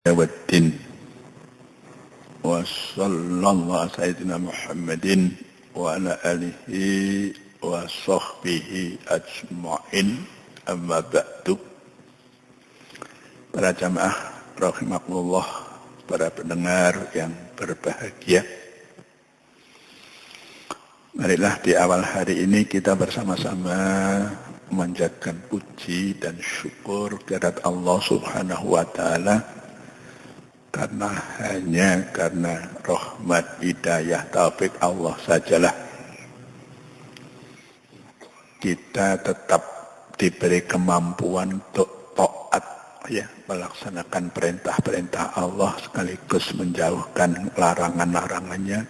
والدين وصلى الله سيدنا محمد وعلى آله وصحبه أجمعين أما بعد. Para jamaah rahimakumullah, para pendengar yang berbahagia, marilah di awal hari ini kita bersama-sama memanjatkan puji dan syukur kehadirat Allah Subhanahu wa Ta'ala, karena rahmat, hidayah, taufik Allah sajalah kita tetap diberi kemampuan untuk taat, melaksanakan perintah-perintah Allah sekaligus menjauhkan larangan-larangannya.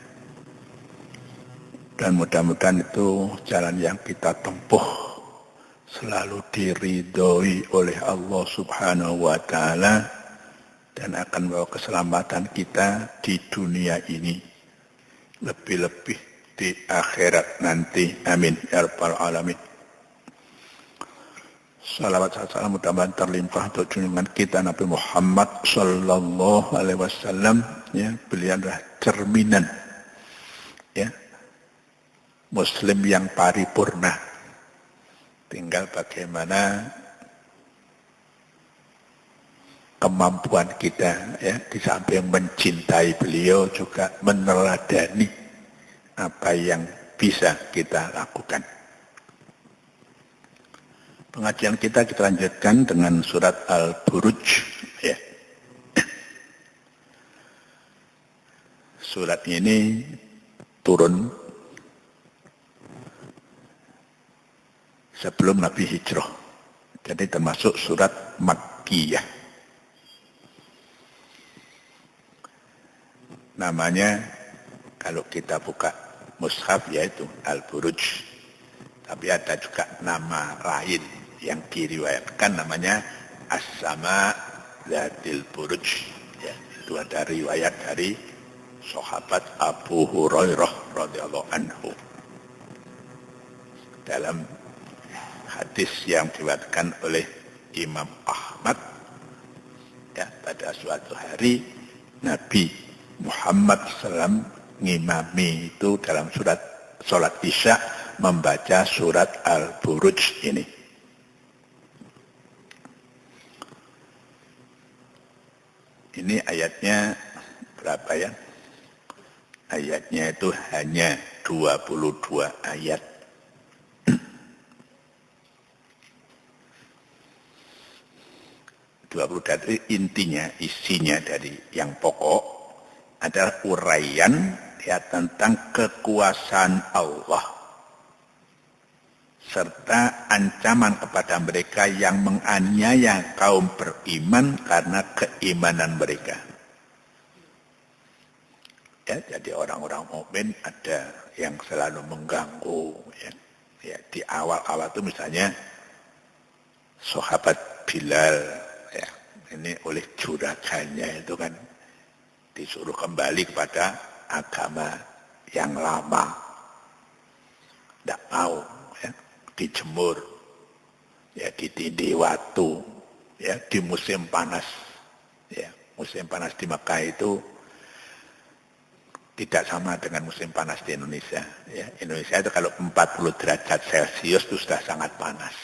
Dan mudah-mudahan itu jalan yang kita tempuh selalu diridhoi oleh Allah Subhanahu wa Ta'ala dan akan membawa keselamatan kita di dunia ini, lebih-lebih di akhirat nanti. Amin ya rabbal alamin. Salawat salam mudah-mudahan terlimpah untuk junjungan kita Nabi Muhammad sallallahu alaihi wasallam. Beliau adalah cerminan Muslim yang paripurna. Tinggal bagaimana kemampuan kita, di samping mencintai beliau juga meneladani apa yang bisa kita lakukan. Pengajian kita lanjutkan dengan surat Al-Buruj. Surat ini turun sebelum Nabi hijrah. Jadi termasuk surat Makkiyah. Namanya kalau kita buka mushaf yaitu Al-Buruj. Tapi ada juga nama lain yang diriwayatkan namanya As-Sama Zatil Buruj. Itu ada riwayat dari sahabat Abu Hurairah radhiyallahu anhu. Dalam hadis yang diriwayatkan oleh Imam Ahmad, pada suatu hari Nabi Muhammad SAW ngimami itu dalam sholat Isya membaca surat Al-Buruj ini. Ini ayatnya berapa ya? Ayatnya itu hanya 22 ayat. Dari intinya, isinya dari yang pokok adalah uraian tentang kekuasaan Allah serta ancaman kepada mereka yang menganiaya kaum beriman karena keimanan mereka. Jadi orang-orang mukmin ada yang selalu mengganggu. Di awal-awal itu misalnya sahabat Bilal, ini oleh juragannya itu kan disuruh kembali kepada agama yang lama. Tidak mau, dijemur, ditindih waktu, di musim panas. Musim panas di Mekah itu tidak sama dengan musim panas di Indonesia. Indonesia itu kalau 40 derajat Celcius itu sudah sangat panas.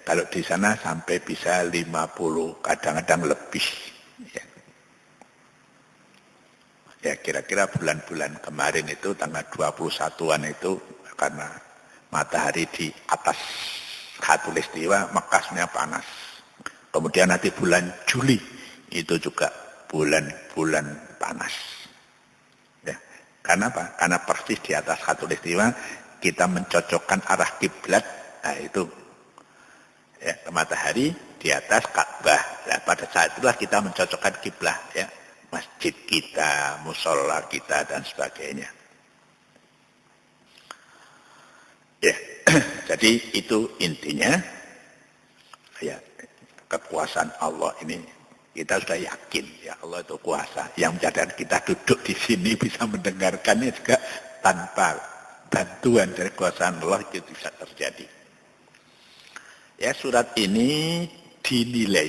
Kalau di sana sampai bisa 50, kadang-kadang lebih. Kira-kira bulan-bulan kemarin itu tanggal 21-an itu karena matahari di atas khatulistiwa Mekahnya panas. Kemudian nanti bulan Juli itu juga bulan-bulan panas. Karena apa? Karena persis di atas khatulistiwa kita mencocokkan arah kiblat, itu matahari di atas Ka'bah. Pada saat itulah kita mencocokkan kiblat, masjid kita, musola kita dan sebagainya. Jadi itu intinya. Kekuasaan Allah ini kita sudah yakin Allah itu kuasa. Yang menjadikan kita duduk di sini bisa mendengarkannya juga tanpa bantuan dari kekuasaan Allah itu bisa terjadi. Surat ini dinilai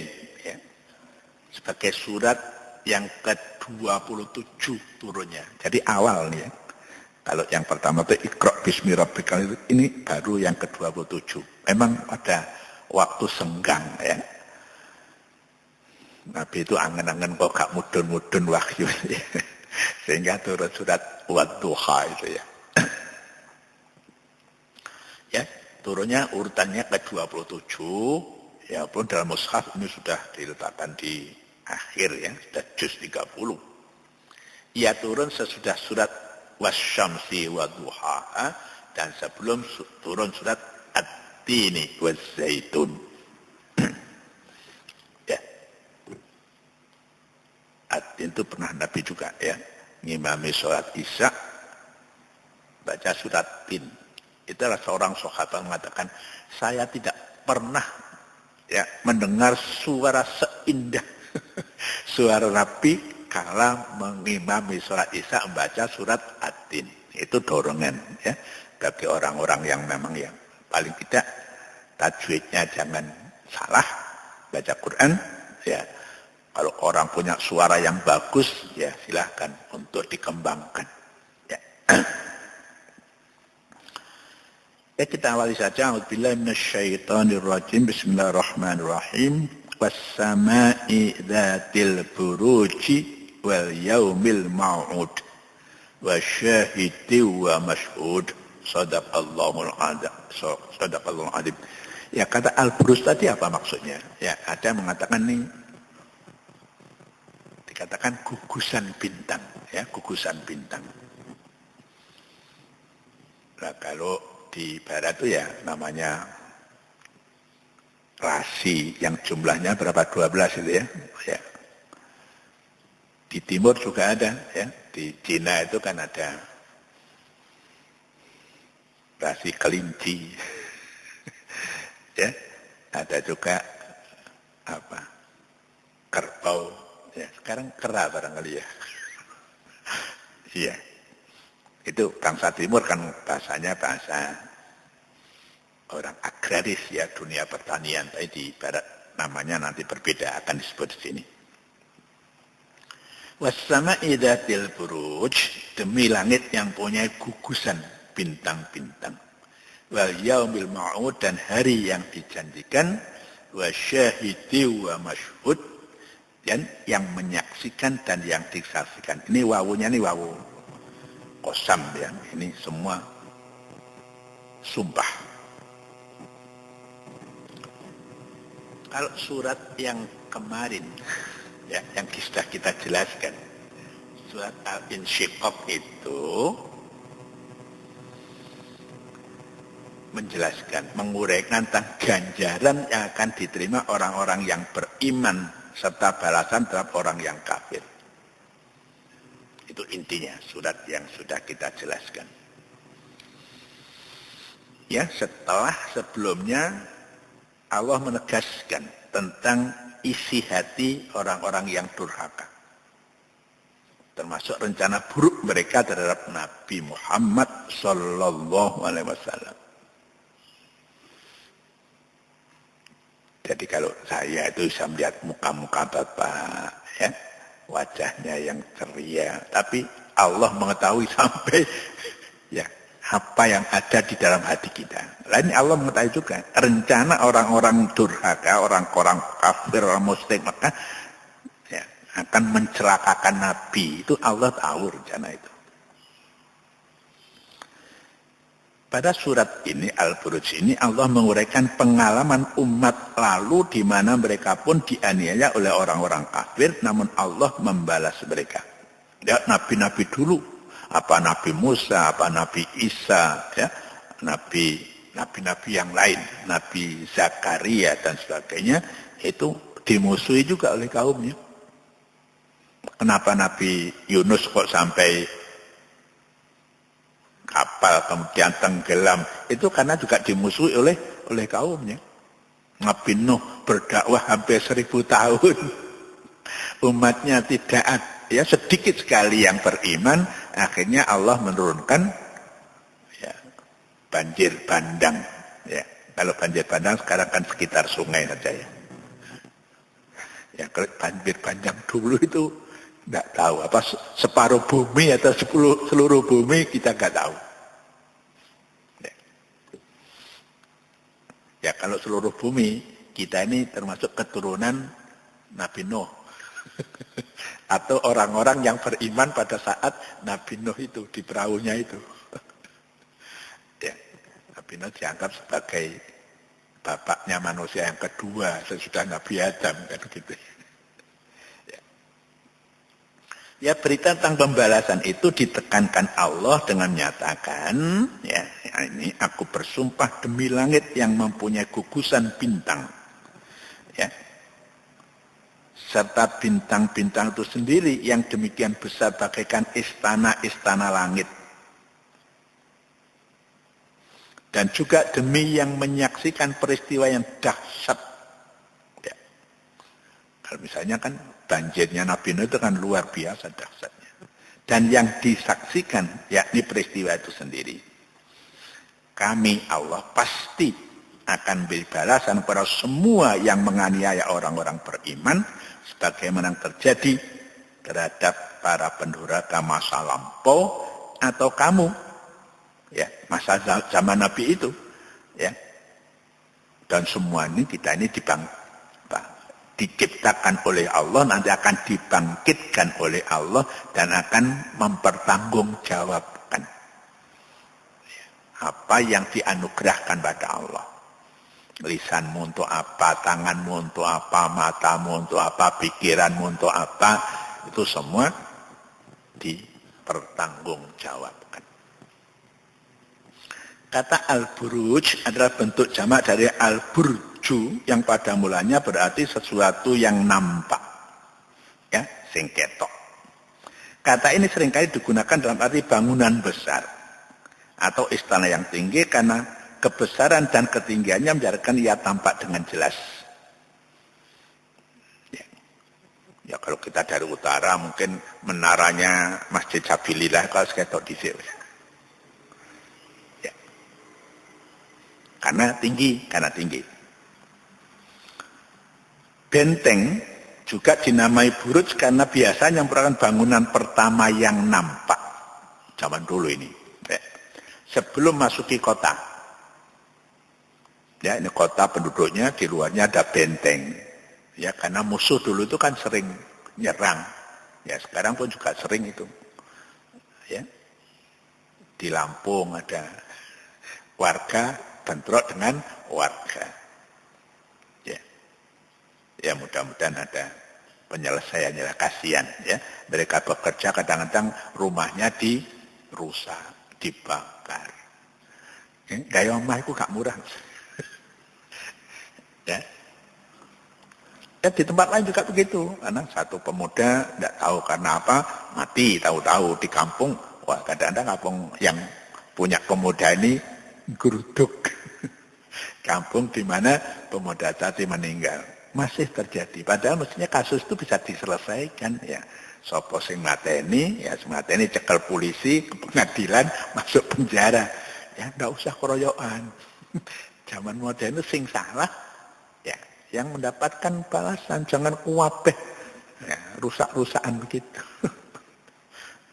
sebagai surat yang ke-27 turunnya. Jadi awal nih ya. Kalau yang pertama itu Iqra' bismi rabbikal, ini baru yang ke-27. Memang ada waktu senggang ya. Nabi itu angen-angen kok gak mudun-mudun wahyu ya. Sehingga turun surat Wadduha itu ya. Ya, turunnya urutannya ke-27. Ya pun dalam mushaf ini sudah diletakkan di akhir ya, sudah juz 30. Ia turun sesudah surat Wasyamsi wa duhaha dan sebelum turun surat At-Tini waz-Zaitun. Ya. At-Tin itu pernah Nabi juga ya, ngimami sholat Isya baca surat Tin. Itulah seorang sahabat mengatakan, saya tidak pernah ya mendengar suara seindah suara Nabi kala mengimami sholat Isya membaca surat At-Tin. Itu dorongan ya bagi orang-orang yang memang yang paling tidak tajwidnya jangan salah baca Quran ya. Kalau orang punya suara yang bagus ya silahkan untuk dikembangkan ya. Ya kita awali saja. A'udzubillahi minasyaitonirrajim. Bismillahirrahmanirrahim. Was-sama'i dzatil buruji wal yaumil mau'ud wa syahidi wa mashhud. Sadaqallahul adzim. Ya kata al-buruj tadi apa maksudnya? Ya ada yang mengatakan nih dikatakan gugusan bintang ya, gugusan bintang. Nah kalau di barat itu ya namanya rasi yang jumlahnya berapa 12 itu ya. Ya. Di timur juga ada ya. Di Cina itu kan ada rasi kelinci. Ya. Ada juga apa? Kerbau. Ya, sekarang kera barangkali ya. Iya. Itu bangsa timur kan bahasanya bahasa orang agraris ya, dunia pertanian. Tapi di barat namanya nanti berbeda, akan disebut di sini. Was-sama'i dzatil buruj, demi langit yang punya gugusan bintang-bintang. Wal yaumil mau'ud, dan hari yang dijanjikan. Wasyahidi wa mashhud, dan yang menyaksikan dan yang disaksikan. Ini wawunya ini wawu qasam ya, ini semua sumpah. Kalau surat yang kemarin ya, yang sudah kita jelaskan, surat Al-Insyiqaq itu menjelaskan, menguraikan tentang ganjaran yang akan diterima orang-orang yang beriman serta balasan terhadap orang yang kafir. Itu intinya surat yang sudah kita jelaskan. Ya, setelah sebelumnya Allah menegaskan tentang isi hati orang-orang yang durhaka. Termasuk rencana buruk mereka terhadap Nabi Muhammad sallallahu alaihi wasallam. Jadi kalau saya itu bisa melihat muka-muka Bapak ya, wajahnya yang ceria, tapi Allah mengetahui sampai ya apa yang ada di dalam hati kita. Lain Allah mengetahui juga rencana orang-orang durhaka, orang-orang kafir, orang musyrik maka ya, akan mencelakakan Nabi. Itu Allah tahu rencana itu. Pada surat ini Al-Buruj ini Allah menguraikan pengalaman umat lalu di mana mereka pun dianiaya oleh orang-orang kafir, namun Allah membalas mereka. Ya, nabi-nabi dulu, apa Nabi Musa, apa Nabi Isa, ya, nabi-nabi yang lain, Nabi Zakaria dan sebagainya, itu dimusuhi juga oleh kaumnya. Kenapa Nabi Yunus kok sampai kapal kemudian tenggelam? Itu karena juga dimusuhi oleh kaumnya. Nabi Nuh berdakwah hampir 1000 tahun. Umatnya tidak ya sedikit sekali yang beriman, akhirnya Allah menurunkan ya, banjir bandang. Ya, kalau banjir bandang sekarang kan sekitar sungai saja ya. Ya, banjir Banjar dulu itu tidak tahu. Apa separuh bumi atau seluruh bumi kita nggak tahu. Ya. Ya kalau seluruh bumi, kita ini termasuk keturunan Nabi Nuh. Atau orang-orang yang beriman pada saat Nabi Nuh itu, di perahunya itu. Ya, Nabi Nuh dianggap sebagai bapaknya manusia yang kedua sesudah Nabi Adam, kan gitu. Ya, berita tentang pembalasan itu ditekankan Allah dengan menyatakan, ya ini aku bersumpah demi langit yang mempunyai gugusan bintang, ya, serta bintang-bintang itu sendiri yang demikian besar bagaikan istana-istana langit. Dan juga demi yang menyaksikan peristiwa yang dahsyat. Ya. Kalau misalnya kan banjirnya Nabi Nuh itu kan luar biasa dahsyatnya. Dan yang disaksikan yakni peristiwa itu sendiri. Kami Allah pasti akan beri balasan kepada semua yang menganiaya orang-orang beriman sebagaimana terjadi terhadap para pendurhaka masa lampau atau kamu, ya, masa zaman Nabi itu, ya. Dan semua ini kita ini diciptakan oleh Allah, nanti akan dibangkitkan oleh Allah dan akan mempertanggungjawabkan apa yang dianugerahkan pada Allah. Lisanmu untuk apa, tanganmu untuk apa, matamu untuk apa, pikiranmu untuk apa, itu semua dipertanggungjawabkan. Kata al-buruj adalah bentuk jamak dari al-burju yang pada mulanya berarti sesuatu yang nampak, ya, sing ketok. Kata ini seringkali digunakan dalam arti bangunan besar atau istana yang tinggi karena kebesaran dan ketinggiannya menjadikan ia tampak dengan jelas. Ya kalau kita dari utara mungkin menaranya Masjid Sabilillah kalau seketok di sini. Karena tinggi. Benteng juga dinamai buruj karena biasanya merupakan bangunan pertama yang nampak zaman dulu ini. Ya. Sebelum masuki kota. Ya, ini kota penduduknya, di luarnya ada benteng. Ya, karena musuh dulu itu kan sering nyerang. Ya, sekarang pun juga sering itu. Ya. Di Lampung ada warga bentrok dengan warga. Ya mudah-mudahan ada penyelesaiannya, kasihan ya. Mereka bekerja kadang-kadang rumahnya dirusak, dibakar. Gaya omah itu gak murah. Ya. Ya di tempat lain juga begitu. Karena satu pemuda tidak tahu karena apa mati, tahu-tahu di kampung. Wah kadang-kadang kampung yang punya pemuda ini geruduk. Kampung di mana pemuda tadi meninggal. Masih terjadi. Padahal mestinya kasus itu bisa diselesaikan. Ya. Sopo sing mateni, ya mateni cekel polisi, ke pengadilan, masuk penjara. Ya enggak usah keroyokan. Zaman modern itu sing salah, ya yang mendapatkan balasan. Jangan kuwabeh. Ya, rusak-rusakan begitu.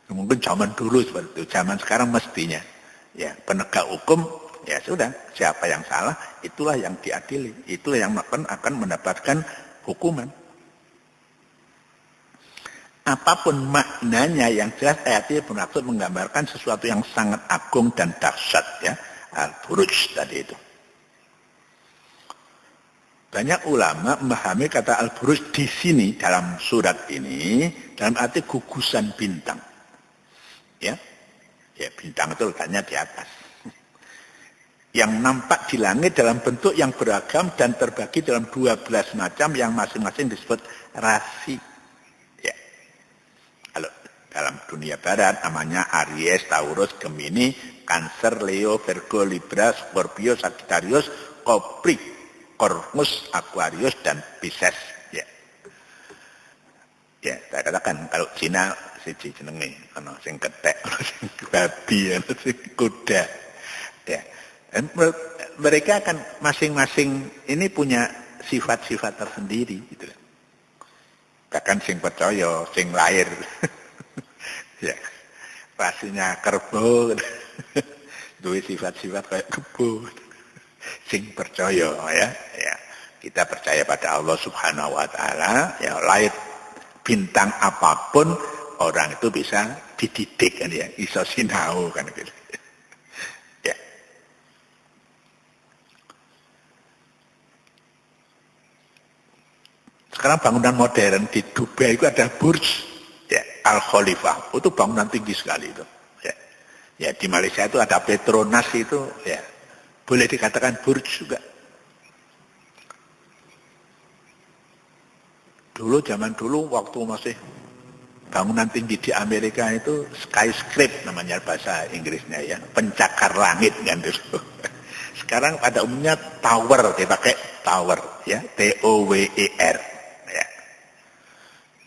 Mungkin zaman dulu seperti itu. Zaman sekarang mestinya. Ya, penegak hukum, ya sudah, siapa yang salah, itulah yang diadili. Itulah yang akan mendapatkan hukuman. Apapun maknanya yang jelas ayat ini bermaksud menggambarkan sesuatu yang sangat agung dan dahsyat, ya. Al-Buruj tadi itu. Banyak ulama memahami kata Al-Buruj di sini dalam surat ini dalam arti gugusan bintang. Ya. Ya, bintang itu letaknya di atas. Yang nampak di langit dalam bentuk yang beragam dan terbagi dalam 12 macam yang masing-masing disebut rasi. Ya. Kalau dalam dunia barat namanya Aries, Taurus, Gemini, Cancer, Leo, Virgo, Libra, Scorpio, Sagittarius, Capricornus, Aquarius, dan Pisces. Ya. Ya, saya katakan kalau Cina siji jenenge ana sing kethek, ana sing babi, ana sing kuda. Ya. Dan mereka akan masing-masing ini punya sifat-sifat tersendiri gitu. Bahkan sing percaya, sing lahir. Ya, rasanya kerbau. Duwe sifat-sifat kayak kebo. Sing percaya ya, ya. Kita percaya pada Allah Subhanahu wa taala, ya lahir bintang apapun orang itu bisa dididik kan ya, iso sinau kan gitu. Ya. Sekarang bangunan modern di Dubai itu ada Burj ya, Al Khalifah. Itu bangunan tinggi sekali itu. Ya. Ya di Malaysia itu ada Petronas itu ya. Boleh dikatakan Burj juga. Dulu zaman dulu waktu masih bangunan tinggi di Amerika itu skyscraper namanya bahasa Inggrisnya ya, pencakar langit kan dulu. Sekarang pada umumnya tower, dipakai tower ya, TOWER ya.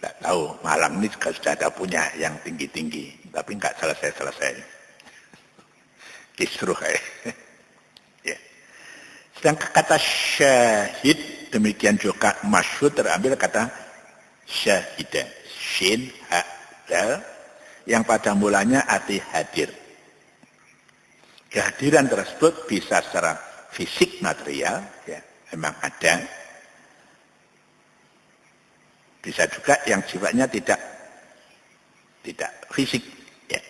Tidak tahu Malang ini juga sudah ada punya yang tinggi-tinggi, tapi nggak selesai-selesai. Kisruh kayak. Ya. Sedangkan kata syahid demikian juga masyhur terambil kata syahidah, shin ha dal yang pada mulanya arti hadir. Kehadiran tersebut bisa secara fisik material ya, memang ada. Bisa juga yang sifatnya tidak fisik ya.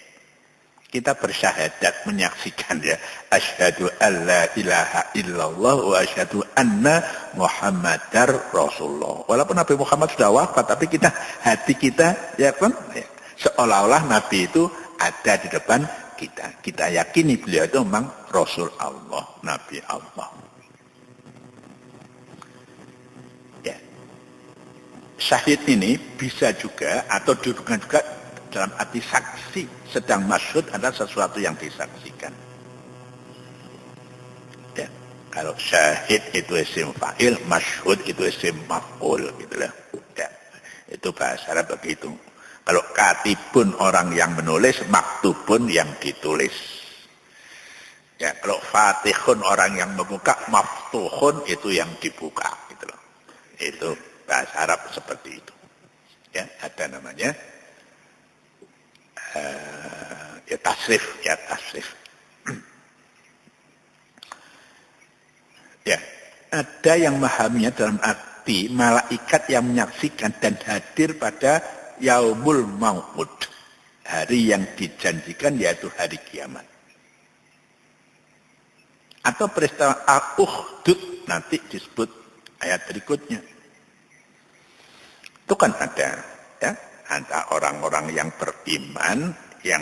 Kita bersyahadat menyaksikan ya, asyhadu alla ilaha illallah wa asyhadu anna muhammadar rasulullah. Walaupun Nabi Muhammad sudah wafat, tapi kita hati kita ya kan ya, seolah-olah Nabi itu ada di depan kita. Kita yakini beliau itu memang Rasul Allah, Nabi Allah. Ya. Syahid ini bisa juga atau dihubungkan juga dalam arti saksi, sedang maksud adalah sesuatu yang disaksikan. Ya. Kalau syahid itu isim fa'il, masyhud itu isim maf'ul gitu lah. Ya. Itu bahasa Arab begitu. Kalau katibun orang yang menulis, maktubun yang ditulis. Ya, kalau fatihun orang yang membuka, maftuhun itu yang dibuka gitu loh. Itu bahasa Arab seperti itu. Ya, ada namanya ya tasrif. Ya, ada yang memahaminya dalam arti malaikat yang menyaksikan dan hadir pada yaumul maut, hari yang dijanjikan yaitu hari kiamat. Atau peristiwa al-Uhdud nanti disebut ayat berikutnya. Itu kan ada ya, antara orang-orang yang beriman yang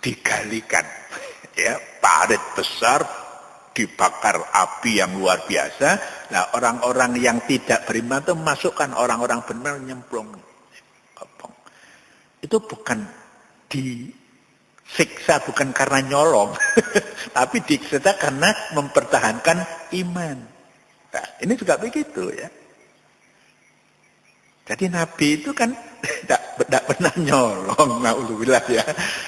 digalikan ya, parit besar dibakar api yang luar biasa. Nah, orang-orang yang tidak beriman itu masukkan orang-orang beriman nyemplung. Itu bukan disiksa bukan karena nyolong, tapi disiksa karena mempertahankan iman. Nah, ini juga begitu ya. Jadi Nabi itu kan tidak pernah nyolong, naudzubillah ya.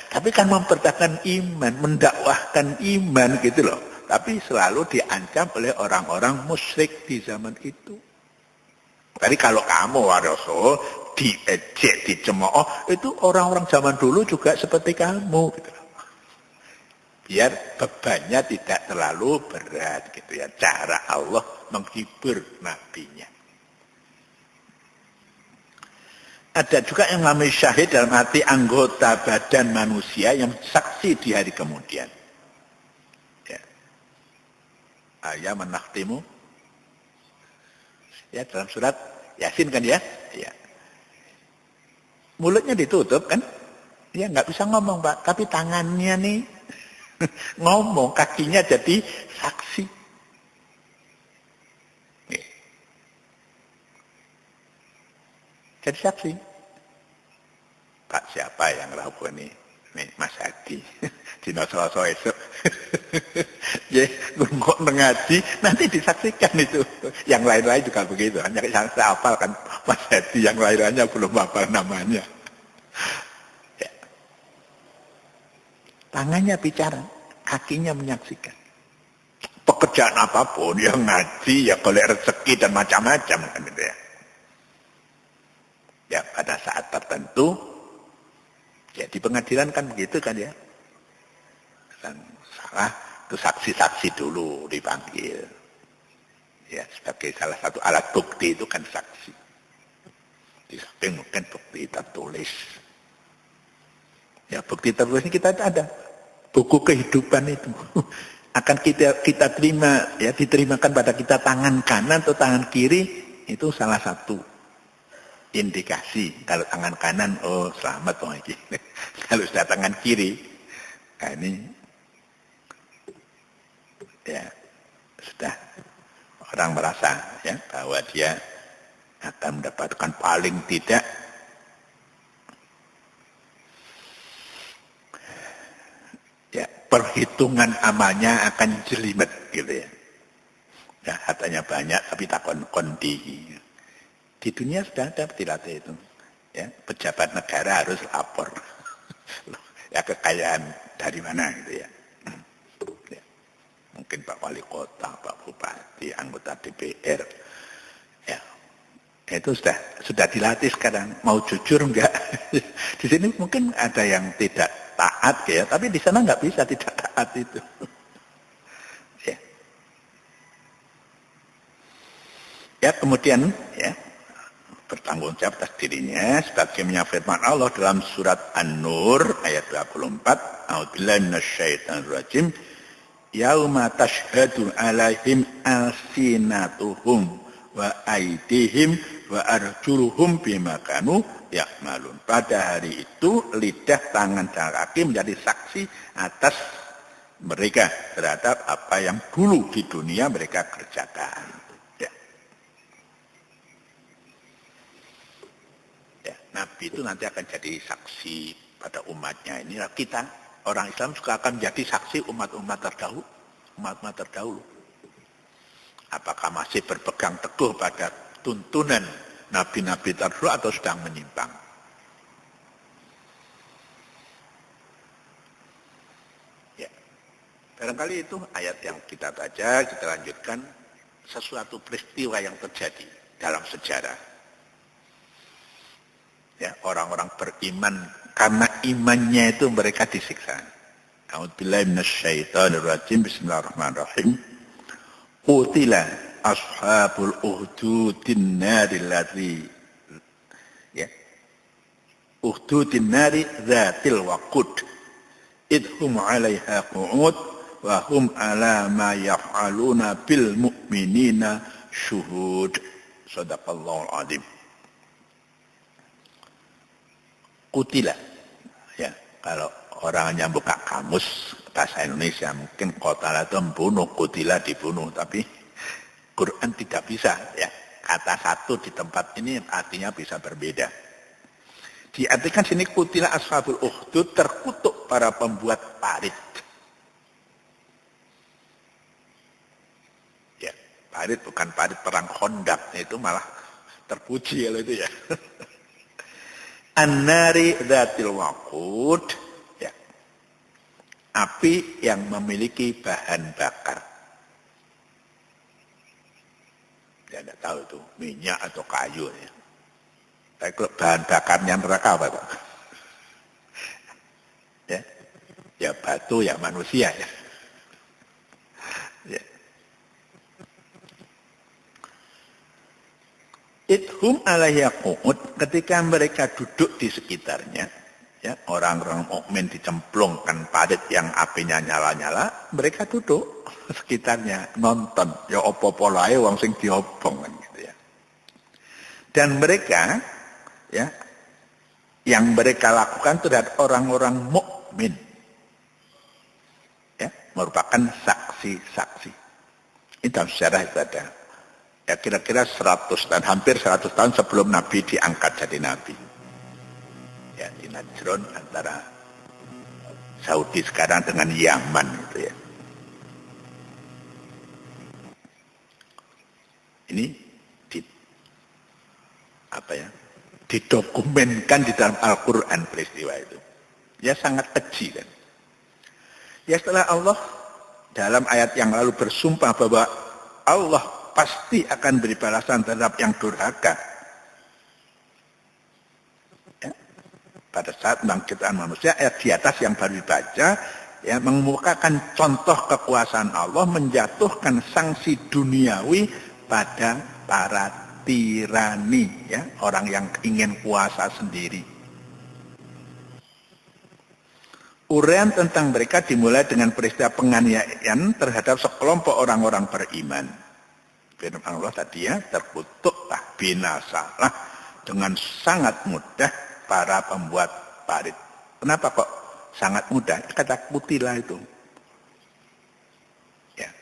Tapi kan mempertahankan iman, mendakwahkan iman gitu loh. Tapi selalu diancam oleh orang-orang musyrik di zaman itu. Tapi kalau kamu Rasul diejek, dicemooh, itu orang-orang zaman dulu juga seperti kamu gitu loh. Biar bebannya tidak terlalu berat gitu ya. Cara Allah menghibur nabinya. Ada juga yang namanya syahid dalam arti anggota badan manusia yang saksi di hari kemudian. Ya. Ayat menakhtimu. Ya, dalam surat Yasin kan ya. Ya. Mulutnya ditutup kan. Ya nggak bisa ngomong Pak. Tapi tangannya nih ngomong. Kakinya jadi saksi. Ya. Jadi saksi. Pak siapa yang rabu ini? Nih Mas Hadi. Dino Selasa esok. Ya, kok ngaji nanti disaksikan itu. Yang lain-lain juga begitu. Hanya yang saya hafal kan Mas Hadi, yang lain-lainnya belum hafal namanya. Ya. Tangannya bicara, kakinya menyaksikan. kerjaan apapun, ya ngaji, ya golek rezeki dan macam-macam kan gitu ya. Ya pada saat tertentu, ya di pengadilan kan begitu kan ya. Dan salah itu saksi-saksi dulu dipanggil. Ya sebagai salah satu alat bukti itu kan saksi. Di samping mungkin bukti tertulis. Ya bukti tertulis ini kita ada. Buku kehidupan itu akan kita terima, ya diterimakan pada kita tangan kanan atau tangan kiri, itu salah satu indikasi. Kalau tangan kanan, oh selamat oh ini. Kalau sudah tangan kiri, nah ini ya sudah orang merasa ya bahwa dia akan mendapatkan paling tidak ya perhitungan amalnya akan jelimet gitu ya. Ya hartanya banyak tapi tak kondi. Di dunia sudah ada dilatih itu. Ya, pejabat negara harus lapor. Ya kekayaan dari mana gitu ya. Ya. Mungkin Pak Wali Kota, Pak Bupati, anggota DPR. Ya. Itu sudah dilatih sekarang. Mau jujur enggak? Di sini mungkin ada yang tidak taat ya, tapi di sana enggak bisa tidak taat itu. Ya. Ya kemudian ya bertanggung jawab atas dirinya sebagaimana firman Allah dalam surat An-Nur ayat 24, a'udzubillahi minasyaitonir rajim, yauma tashhadu 'alaihim alsinatuhum wa aydihim wa arjuluhum bima kanu ya'malun. Pada hari itu lidah, tangan dan kaki menjadi saksi atas mereka terhadap apa yang dulu di dunia mereka kerjakan. Nabi itu nanti akan jadi saksi pada umatnya. Inilah kita, orang Islam juga akan menjadi saksi umat-umat terdahulu. Apakah masih berpegang teguh pada tuntunan nabi-nabi terdahulu atau sedang menyimpang? Ya, barangkali itu ayat yang kita baca, kita lanjutkan sesuatu peristiwa yang terjadi dalam sejarah. Ya, orang-orang beriman karena imannya itu mereka disiksa. A'udzubillahi minasyaitonir rajim. Bismillahirrahmanirrahim. Qutila ashabul uhdudin naril ladzi ya. Uhdudin nari dzatil waqud idhum 'alaiha qu'ud wa hum 'ala ma yaf'aluna bil mu'minina syuhud. Shadaqallahul 'adzim. Kutila, ya kalau orangnya buka kamus bahasa Indonesia mungkin qatala itu membunuh, kutila dibunuh, tapi Quran tidak bisa ya, kata satu di tempat ini artinya bisa berbeda. Diartikan sini kutila ashabul ukhdud, terkutuk para pembuat parit. Ya, parit bukan parit perang Khandaq, itu malah terpuji kalau itu ya. An-nari dzatil waqud, ya. Api yang memiliki bahan bakar. Ya tidak tahu itu minyak atau kayu ya. Tapi kalau bahan bakarnya neraka apa Pak? Ya. Ya batu, ya manusia ya. Ya. Idhum alaiha qu'ud, ketika mereka duduk di sekitarnya, ya, orang-orang mukmin dicemplungkan parit yang apinya nyala-nyala, mereka duduk sekitarnya nonton, ya apa-apa lae wong sing diobong kan gitu ya. Dan mereka ya yang mereka lakukan terhadap orang-orang mukmin ya merupakan saksi-saksi. Ini dalam sejarah itu ada. Ya kira-kira 100 tahun, hampir 100 tahun sebelum Nabi diangkat jadi Nabi. Ya di Najran antara Saudi sekarang dengan Yaman gitu ya. Ini didokumenkan di dalam Al-Quran peristiwa itu. Ya sangat keji kan. Ya setelah Allah dalam ayat yang lalu bersumpah bahwa Allah pasti akan beri balasan terhadap yang durhaka. Ya. Pada saat bangkitan manusia, ayat di atas yang baru dibaca, ya, mengemukakan contoh kekuasaan Allah, menjatuhkan sanksi duniawi pada para tirani, ya, orang yang ingin kuasa sendiri. Uraian tentang mereka dimulai dengan peristiwa penganiayaan terhadap sekelompok orang-orang beriman. Firman Allah tadi, ya, terkutuklah, binasalah dengan sangat mudah para pembuat parit. Kenapa kok sangat mudah? Kata kutilah itu. Ya.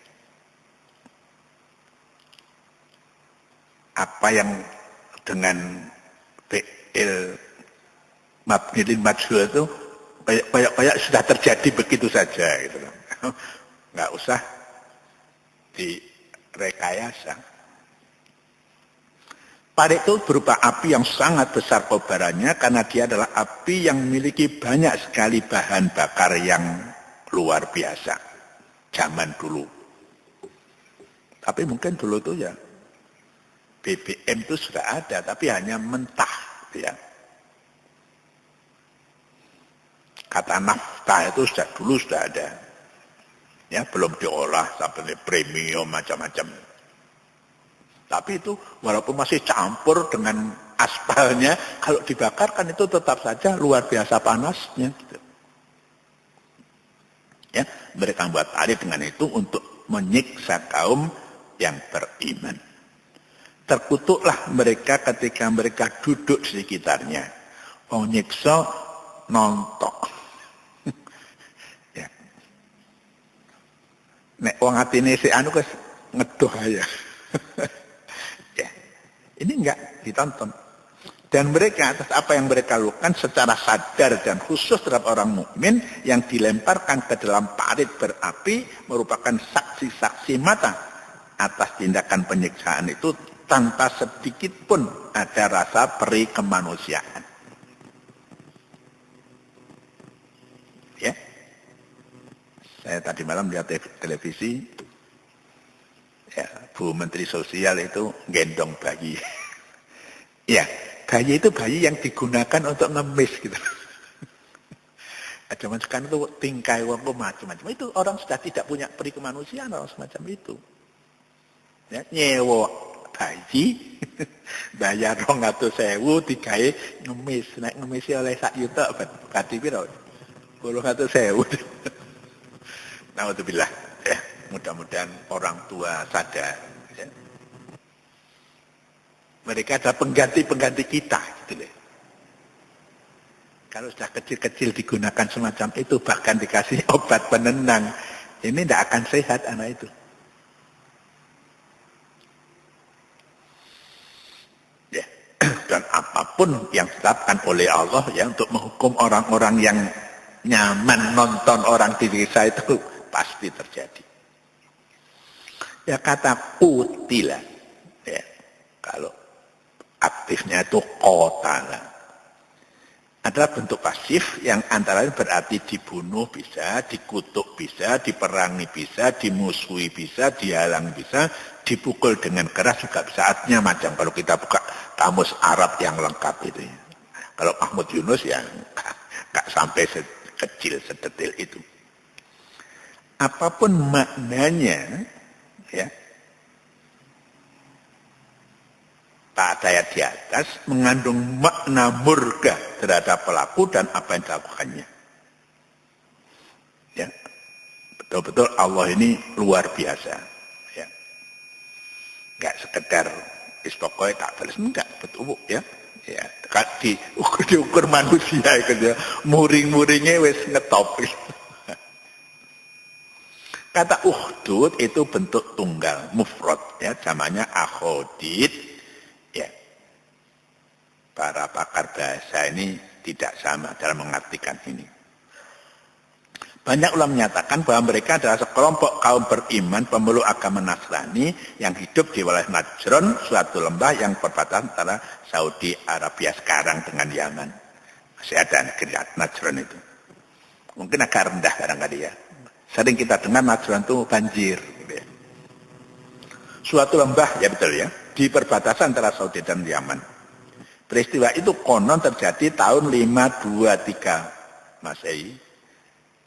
Apa yang dengan fi'il mabniin majhul itu kayak sudah terjadi begitu saja gitu. Nggak usah direkayasa. Parit itu berupa api yang sangat besar kobarannya karena dia adalah api yang memiliki banyak sekali bahan bakar yang luar biasa zaman dulu. Tapi mungkin dulu itu ya BBM itu sudah ada tapi hanya mentah, ya. Kata nafta itu dulu sudah ada, ya, belum diolah sampai premium macam-macam. Tapi itu walaupun masih campur dengan aspalnya, kalau dibakar kan itu tetap saja luar biasa panasnya. Gitu. Ya, mereka buat parit dengan itu untuk menyiksa kaum yang beriman. Terkutuklah mereka ketika mereka duduk di sekitarnya. Wong nyiksa nontok. Nek wong atine si anu wis ngedoh aja. Ya. Ini enggak ditonton. Dan mereka atas apa yang mereka lakukan secara sadar dan khusus terhadap orang mukmin yang dilemparkan ke dalam parit berapi merupakan saksi-saksi mata atas tindakan penyiksaan itu tanpa sedikit pun ada rasa peri kemanusiaan. Ya. Saya tadi malam lihat televisi, ya, Bu Menteri Sosial itu gendong bayi. Ya, bayi itu bayi yang digunakan untuk ngemis gitu. Zaman sekarang itu tingkai wong macam-macam. Itu orang sudah tidak punya peri kemanusiaan orang semacam itu. Ya, nyewa bayi, bayar 200.000 digawe ngemis. Nek ngemisi oleh sak yuta berarti piro? 800.000. Naudzubillah, ya, mudah-mudahan orang tua sadar. Ya. Mereka adalah pengganti-pengganti kita, gitu deh. Kalau sudah kecil-kecil digunakan semacam itu, bahkan dikasih obat penenang, ini tidak akan sehat anak itu. Ya. Dan apapun yang ditetapkan oleh Allah ya untuk menghukum orang-orang yang nyaman nonton orang di desa itu pasti terjadi. Ya kata kutila, ya, kalau aktifnya itu qatala, adalah bentuk pasif yang antara lain berarti dibunuh bisa, dikutuk bisa, diperangi bisa, dimusuhi bisa, dihalang bisa, dipukul dengan keras juga bisa. Artinya macam kalau kita buka kamus Arab yang lengkap itu. Ya. Kalau Mahmud Yunus ya nggak sampai kecil sedetil itu. Apapun maknanya, ya, pada ayat di atas mengandung makna murka terhadap pelaku dan apa yang dilakukannya. Ya, betul-betul Allah ini luar biasa. Ya, nggak sekedar pokoknya tak balas, enggak, betul ya. Ya, diukur manusia gitu ya. Muring-muringnya wis ngetop. Kata ukhdud itu bentuk tunggal, mufrad, ya, namanya akhodid. Ya. Para pakar bahasa ini tidak sama dalam mengartikan ini. Banyak ulama menyatakan bahwa mereka adalah sekelompok kaum beriman pemeluk agama Nasrani yang hidup di wilayah Najran, suatu lembah yang perbatasan antara Saudi Arabia sekarang dengan Yaman. Masih ada negeri Najran itu. Mungkin agak rendah barangkali ya. Sering kita dengar Najran itu banjir. Gitu ya. Suatu lembah, ya betul ya, di perbatasan antara Saudi dan Yaman. Peristiwa itu konon terjadi tahun 523 Masehi.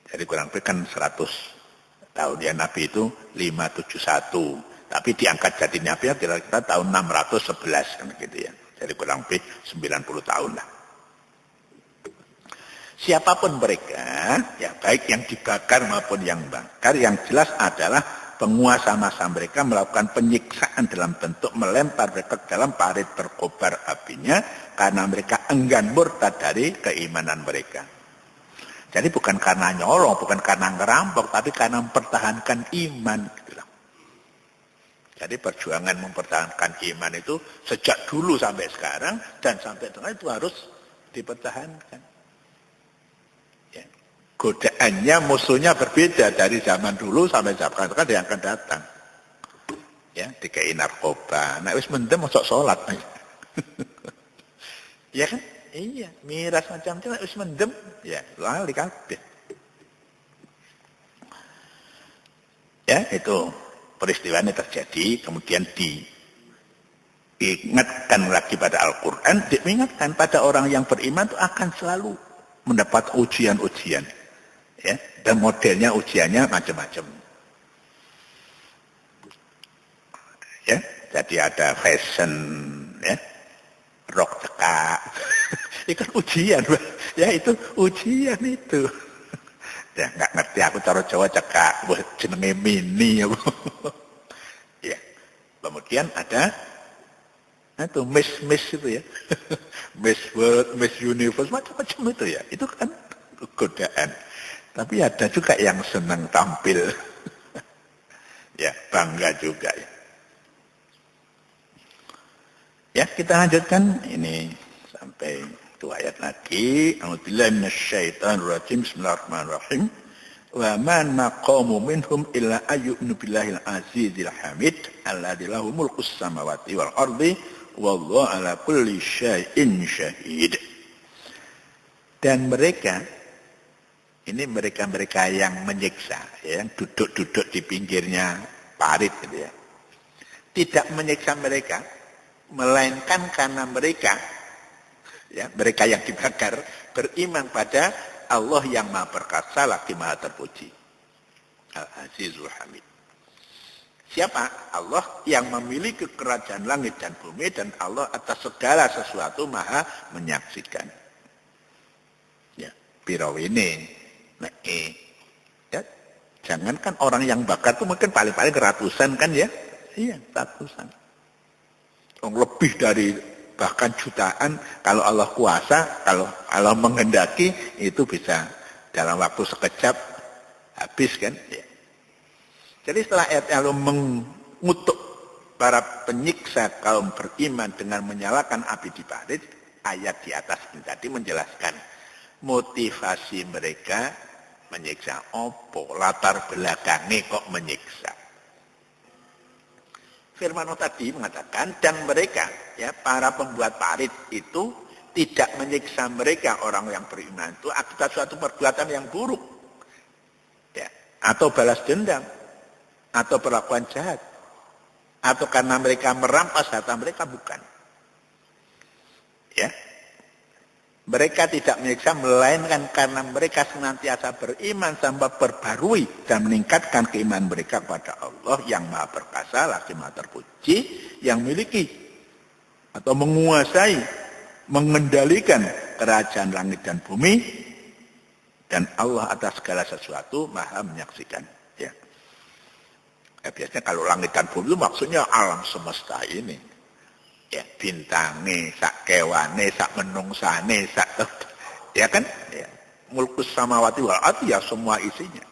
Jadi kurang lebih kan 100 tahun ya, Nabi itu 571. Tapi diangkat jadi Nabi kira-kira tahun 611 kan gitu ya. Jadi kurang lebih 90 tahun lah. Siapapun mereka, ya baik yang dibakar maupun yang bakar, yang jelas adalah penguasa masa mereka melakukan penyiksaan dalam bentuk melempar mereka ke dalam parit berkobar apinya karena mereka enggan murtad dari keimanan mereka. Jadi bukan karena nyolong, bukan karena ngerampok, tapi karena mempertahankan iman. Jadi perjuangan mempertahankan iman itu sejak dulu sampai sekarang dan sampai tengah itu harus dipertahankan. Godaannya, musuhnya berbeda dari zaman dulu sampai zaman sekarang yang akan datang. Ya, dikai narkoba. Nah, wis mendem masuk sholat. Ya kan? Iya, miras macam-macam wis mendem, ya, lali kabeh. Ya, itu peristiwa ini terjadi, kemudian diingatkan lagi pada Al-Quran, diingatkan pada orang yang beriman itu akan selalu mendapat ujian-ujian. Ya, dan modelnya ujiannya macam-macam. Ya, jadi ada fashion, ya, rok cekak. Itu kan ujian, ya itu ujian itu. Ya nggak ngerti aku cara Jawa cekak, jenenge mini ya. Ya, kemudian ada itu Miss itu ya, Miss World, Miss Universe, macam-macam itu ya. Itu kan godaan. Tapi ada juga yang senang tampil. Ya, bangga juga ya. Ya, kita lanjutkan ini sampai 2 ayat lagi. A'udzubillahi minasyaitonirrajim. Bismillahirrahmanirrahim. Wa man naqamu minhum illa ayyu'minu billahil azizil hamid alladzi lahu mulkus samawati wal ardi wallahu ala kulli syai'in syahid. Dan mereka ini mereka-mereka yang menyiksa, ya, yang duduk-duduk di pinggirnya parit gitu ya. Tidak menyiksa mereka, melainkan karena mereka, ya, mereka yang dibakar beriman pada Allah yang Maha Perkasa lagi Maha Terpuji. Al-Azizul Hamid. Siapa? Allah yang memiliki kerajaan langit dan bumi dan Allah atas segala sesuatu Maha menyaksikan. Ya, pirawene. Nah, ya, jangankan orang yang bakar itu mungkin paling-paling ratusan kan ya? Iya, ratusan. Lebih dari bahkan jutaan kalau Allah kuasa, kalau Allah menghendaki itu bisa dalam waktu sekejap habis kan? Ya. Jadi setelah ayat Allah mengutuk para penyiksa kaum beriman dengan menyalakan api di parit, ayat di atas ini tadi menjelaskan motivasi mereka menyiksa opo, latar belakangnya kok menyiksa. Firman tadi mengatakan dan mereka, ya, para pembuat parit itu tidak menyiksa mereka orang yang beriman itu akibat suatu perbuatan yang buruk, ya, atau balas dendam, atau perlakuan jahat, atau karena mereka merampas harta mereka, bukan. Ya. Mereka tidak menyiksa melainkan karena mereka senantiasa beriman sampai perbarui dan meningkatkan keimanan mereka kepada Allah yang Maha Perkasa, lagi Maha Terpuji, yang memiliki atau menguasai, mengendalikan kerajaan langit dan bumi, dan Allah atas segala sesuatu Maha menyaksikan. Ya. Biasanya kalau langit dan bumi itu maksudnya alam semesta ini. Ya, bintange, sak kewane, sak menungsane, sak, ya kan? Ya. Mulkus samawati wal ardi, ya semua isinya.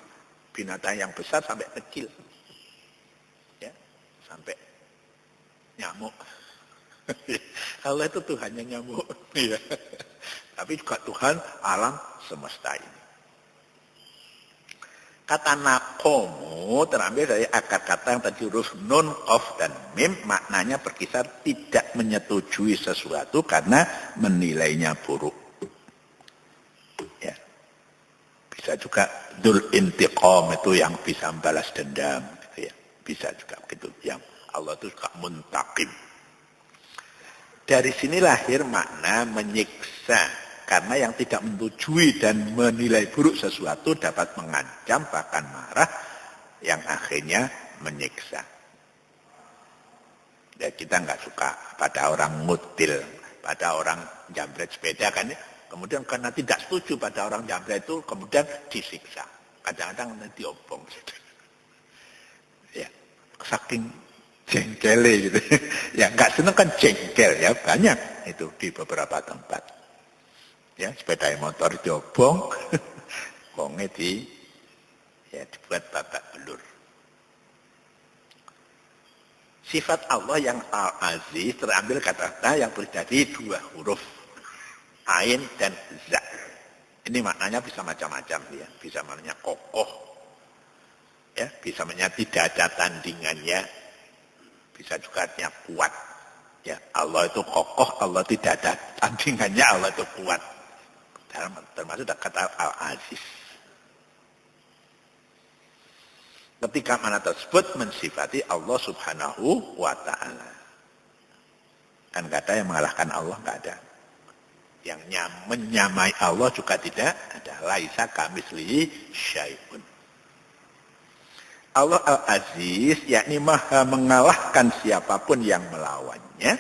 Binatang yang besar sampai kecil. Ya, sampai nyamuk. Allah itu Tuhannya nyamuk. Ya. Tapi juga Tuhan alam semesta ini. Kata nakomu terambil dari akar kata yang tadi huruf nun, qaf, dan mim, maknanya berkisar tidak menyetujui sesuatu karena menilainya buruk. Ya. Bisa juga Dzul intiqam itu yang bisa balas dendam, gitu ya. Bisa juga begitu. Yang Allah itu suka muntaqim. Dari sini lahir makna menyiksa, karena yang tidak menyetujui dan menilai buruk sesuatu dapat mengancam bahkan marah, yang akhirnya menyiksa. Ya, kita nggak suka pada orang ngutil, pada orang jambret sepeda kan ya. Kemudian karena tidak setuju pada orang jambret itu, kemudian disiksa. Kadang-kadang nanti diobong gitu. Ya, saking jengkele gitu. Ya nggak seneng kan jengkel ya, banyak itu di beberapa tempat. Ya, sepeda motor diobong, wongnya dibuat babak belur. Sifat Allah yang Al-Aziz terambil kata-kata yang terjadi dua huruf, Ain dan Za. Ini maknanya bisa macam-macam ya, bisa maknanya kokoh, ya, bisa maknanya tidak ada tandingannya, bisa juga artinya kuat. Ya, Allah itu kokoh, Allah tidak ada tandingannya, Allah itu kuat. Termasuk kata Al-Aziz. Ketika mana tersebut mensifati Allah subhanahu wa ta'ala. Kan gak ada yang mengalahkan Allah, gak ada. Yang menyamai Allah juga tidak ada. Laisa kamitslihi syai'un. Allah Al-Aziz, yakni maha mengalahkan siapapun yang melawannya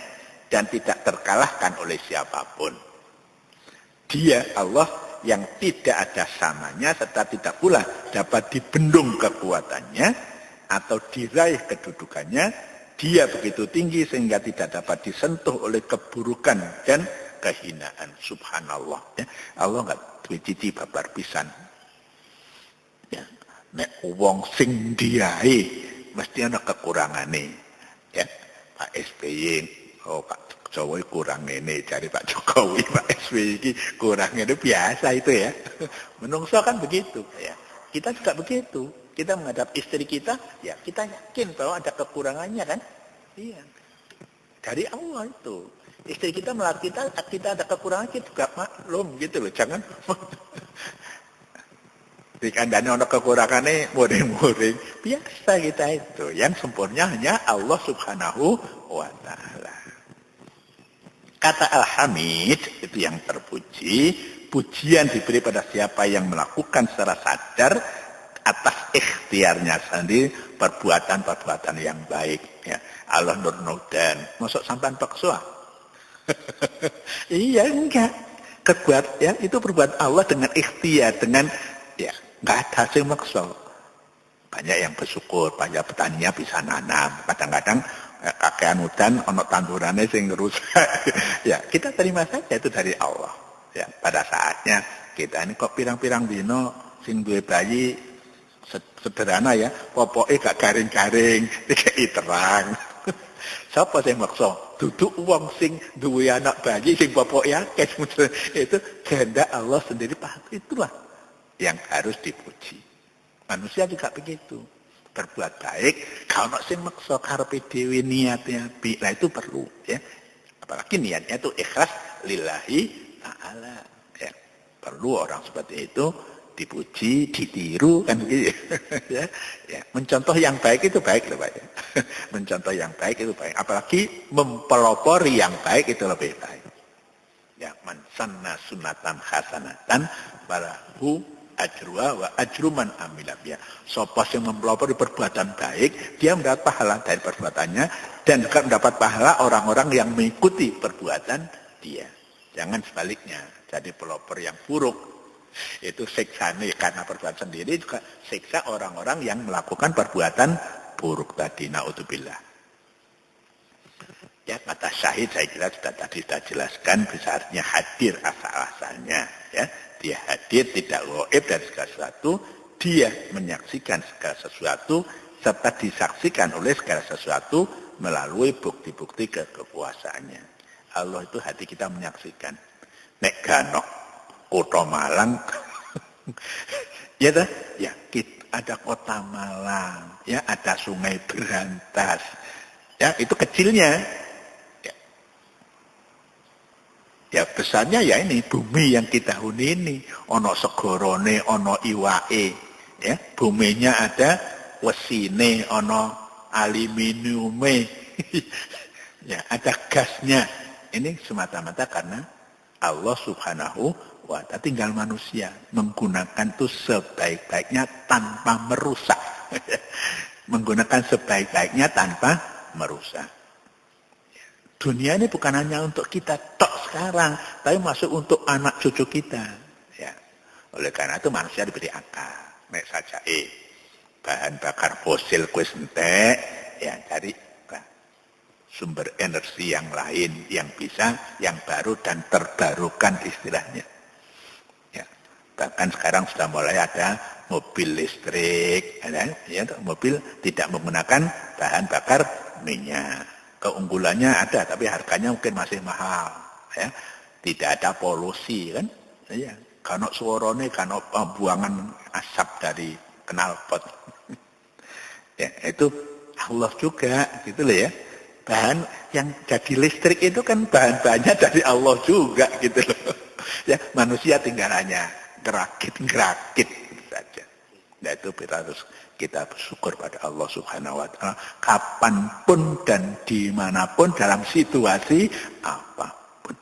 dan tidak terkalahkan oleh siapapun. Dia Allah yang tidak ada samanya serta tidak pula dapat dibendung kekuatannya atau diraih kedudukannya. Dia begitu tinggi sehingga tidak dapat disentuh oleh keburukan dan kehinaan. Subhanallah. Ya, Allah enggak duwe cici babar pisan. Ya, nek wong sing diae mesti ana kekurangane. Ya, Pak SBY, Pak Jokowi kurang ini, cari Pak Jokowi, Pak SBY kurang ini, biasa itu ya. Menungso kan begitu ya. Kita juga begitu. Kita menghadap istri kita, ya kita yakin bahwa ada kekurangannya kan? Iya. Dari Allah itu. Istri kita melarang kita ada kekurangan, kita juga maklum gitu loh. Jangan dikandani ada kekurangannya, muring-muring. Biasa kita itu. Yang sempurna hanya Allah subhanahu wa ta'ala. Kata Al-Hamid, itu yang terpuji, pujian diberi pada siapa yang melakukan secara sadar atas ikhtiarnya sendiri perbuatan-perbuatan yang baik. Ya. Allah nur nudan, masuk sampan paksa. Iya enggak. Kebuat ya itu perbuatan Allah dengan ikhtiar, dengan ya enggak ada hasil maksa. Banyak yang bersyukur, banyak petaninya bisa nanam. Kadang-kadang kakean udan ono tandurane sing rusak. Ya, kita terima saja itu dari Allah. Ya, pada saatnya kita ini kok pirang-pirang dino sing duwe bayi sederhana ya, popoke gak garing-garing, dikei terang. Siapa sing maksa? Duduk wong sing duwe anak bayi sing popoke akeh. Itu kehendak Allah sendiri, itulah yang harus dipuji. Manusia juga begitu. Berbuat baik, kalau sing maksa karepe dhewe niatnya apik, lah itu perlu ya. Apalagi niatnya itu ikhlas lillahi ta'ala. Ya. Perlu orang seperti itu dipuji, ditiru kan gitu ya. Ya, mencontoh yang baik itu baik loh Pak ya. Mencontoh yang baik itu baik, apalagi mempelopori yang baik itu lebih baik. Ya, man sanna sunatan hasanatan balahu ajruha wa ajruman amila biha. Sapa sing mempelopori perbuatan baik, dia mendapat pahala dari perbuatannya dan juga mendapat pahala orang-orang yang mengikuti perbuatan dia. Jangan sebaliknya, jadi pelopor yang buruk. Itu siksane karena perbuatan sendiri, juga siksa orang-orang yang melakukan perbuatan buruk tadi. Naudzubillah. Ya, kata syahid saya kira sudah jelaskan, bisa artinya hadir asal-asalnya ya. Dia hadir, tidak gaib dari segala sesuatu, dia menyaksikan segala sesuatu serta disaksikan oleh segala sesuatu melalui bukti-bukti kekuasaannya. Allah itu hati kita menyaksikan. Nek ganok kota Malang ya dah, ya ada kota Malang, ya ada Sungai Berantas. Ya, itu kecilnya. Ya besarnya ya ini bumi yang kita huni ini, ono segorone, ono iwae, Ya, buminya ada, wesine ono aluminiume. Ya, ada gasnya. Ini semata-mata karena Allah Subhanahu wa ta'ala, tinggal manusia menggunakan itu sebaik-baiknya tanpa merusak. Menggunakan sebaik-baiknya tanpa merusak. Dunia ini bukan hanya untuk kita tok sekarang, tapi masuk untuk anak cucu kita. Ya. Oleh karena itu manusia diberi akal. Nek saja bahan bakar fosil kuis entek, ya cari sumber energi yang lain yang bisa, yang baru dan terbarukan istilahnya. Ya. Bahkan sekarang sudah mulai ada mobil listrik, ya, mobil tidak menggunakan bahan bakar minyak. Keunggulannya ada, tapi harganya mungkin masih mahal. Ya. Tidak ada polusi kan? Ya. Karena suaranya, karena pembuangan asap dari knalpot. Ya, itu Allah juga, gitu loh ya. Bahan yang jadi listrik itu kan bahan-bahannya dari Allah juga, gitu loh. Ya, manusia tinggal hanya gerakit saja. Nah, itu kita bersyukur pada Allah Subhanahu wa ta'ala kapanpun dan dimanapun dalam situasi apapun.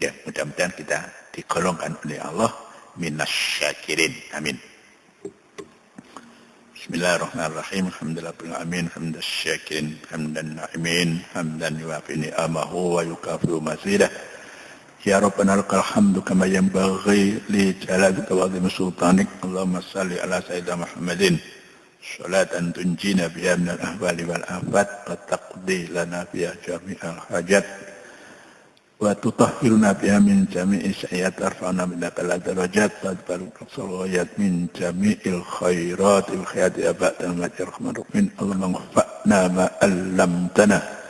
Ya, mudah-mudahan kita digolongkan oleh Allah minasyakirin. Amin. Bismillahirrahmanirrahim. Alhamdulillahirabbil alamin, hamdan syakirin, hamdan na'imin, hamdan yuwafi ni'amahu wa yukafi'u mazidah. Ya Rabbana lakal hamdu kama yanbaghi li jalalika wa 'azimi sultanik. Allahumma shalli ala sayyidina Muhammadin salatan tunjina biha minal ahwali wal afat wa taqdi lana biha jami'al hajat wa tutahhiruna biha min jami'i sayyi'at arfa'na minaka la darajat wa tadbaruka salawat min jami'il khairat il khayati abada ma rahmanur rahim. Allahumma anfa'na ma 'allamtana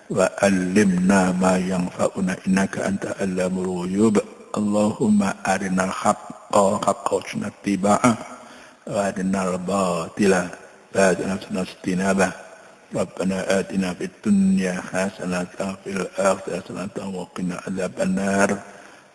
wa allimna ma yanfa'una innaka anta allamul ghuyub. Allahumma arinal haqqa haqqan ittiba'ah wa arinal batila batilan istinabah. Rabbana atina fid dunya hasanatan wa fil akhirati hasanatan wa qina adzabannar.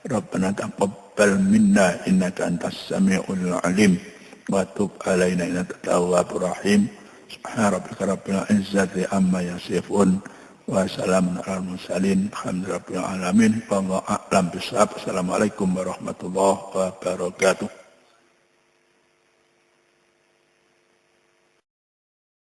Rabbana taqabbal minna innaka antas samiul alim wa tub alaina innaka tawwabur rahim. Subhana rabbika rabbil izzati amma yasifun. Wassalamun ala mursalin alhamdulillahirabbil alamin. Wallahu a'lam bishawab. Assalamualaikum warahmatullahi wabarakatuh.